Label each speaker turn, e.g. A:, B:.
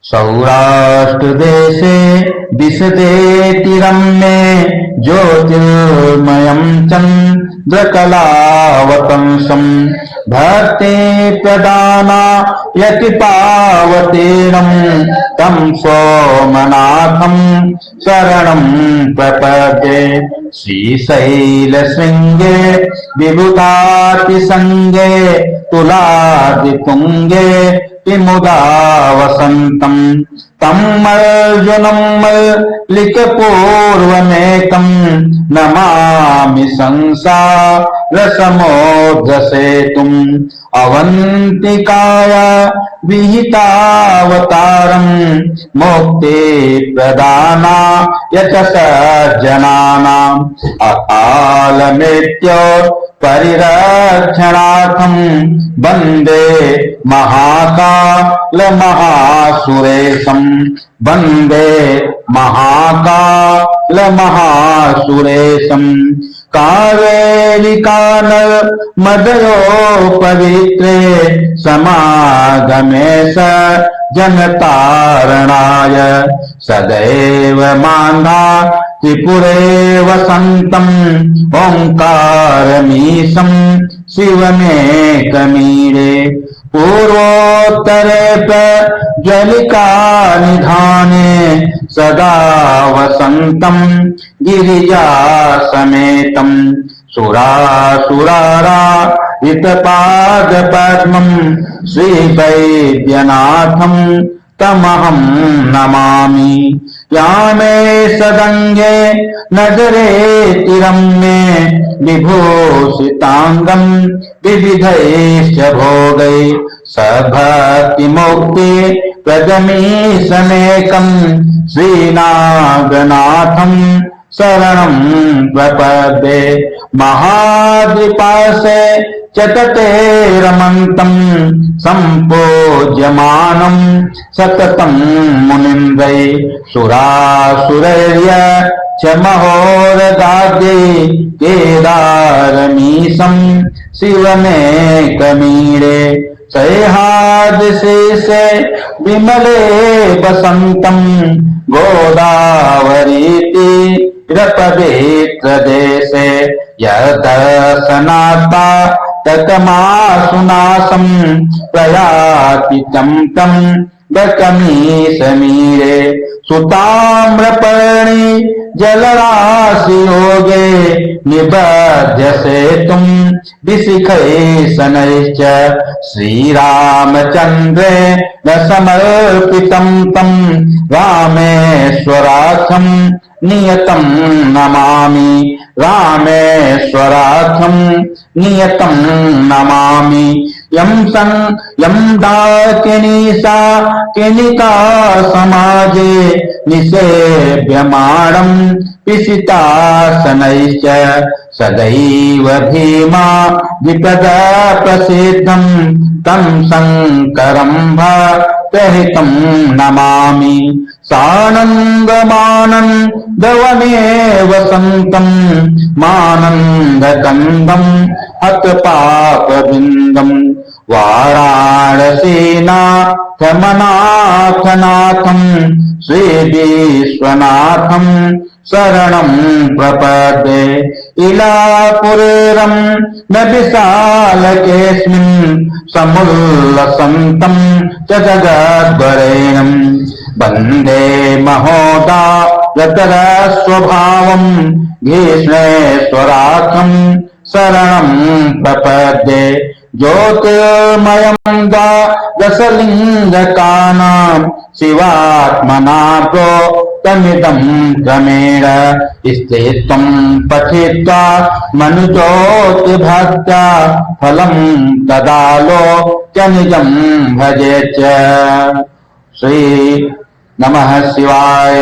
A: सौराष्ट्र देशे दिशते रम्ये ज्योतिर्मयं चन्द्रकलावतंसम् भक्ति प्रदाना यति पावतीर्णं तं सोमनाथं शरणं प्रपद्ये। श्रीशैलशृङ्गे विबुधातिसङ्गे तुलादितुङ्गे विमुदा वसन्तम् तम् अर्जुनं मल्लिकपूर्वमेकं नमामि संसारसमुद्रसेतुम् अवन्तिकाय विहितावतारम् मुक्तिप्रदानाय च सज्जनानाम् अकालमृत्यो परिरक्षणार्थम् वन्दे महाकालमहासुरेशम् वन्दे महाकालमहासुरेशम्। कावेरिकानर्मदयो पवित्रे समागमे स जनतारणाय सदैव मान्धा त्रिपुरे वसन्तम् ओङ्कारमीशं शिवमेकमीडे। पूर्वोत्तरे प्रज्वलिका निधाने सदा वसन्तम् गिरिजा समेतम् सुरासुराराधितपादपद्मम् श्रीवैद्यनाथम् तमहं नमामि। यामे सदङ्गे नजरे तिरम्ये विभूषिताङ्गं विविधैश्च भोगै सभक्तिमुक्ति प्रदमीशमेकं श्रीनागनाथं शरणं प्रपद्ये। महाद्विपासे चतते रमन्तं सम्पूज्यमानं सततं मुनिन्द्रै सुरासुरैर्य च महोरगाद्यै केदारमीशं शिवमेकमीडे। सह्याद्रिशेषे विमले वसन्तं गोदावरीति पवित्रदेशे यदर्शनाता ततमासुनासं प्रयाति तं तं दकमीशमीरे। सुताम्रपर्णी जलराशियोगे निबध्य सेतुं विशिखैशनैश्च श्रीरामचन्द्रेण समर्पितं तं रामेश्वराख्यं नियतं नमामि। रामेश्वराख्यं नियतं नमामि। यं डाकिनीसा किनिका समाजे निषेव्यमाणं पिशितासनैश्च सदैव भीमा विपदा प्रसिद्धं तं शङ्करं भक्तहितं नमामि। सानन्दमानन्दवने वसन्तं मानन्दकन्दं हतपापविन्दं वाराणसीनाथमनाथनाथं श्रीविश्वनाथं शरणं प्रपद्ये। इलापुरेरं न विशालकेऽस्मिन् समुल्लसन्तं च जगद्वरेण्यं वन्दे महोदायतरस्वभावं भीष्मेश्वराख्यं शरणं प्रपद्ये। ज्योतिर्मयं द्वादशलिङ्गकानां शिवात्मना प्रोक्तमिदं क्रमेण स्थितं पठित्वा मनुज्योतिभक्त्या फलं तदालोक्य निजं भजेत्। श्री नमः शिवाय।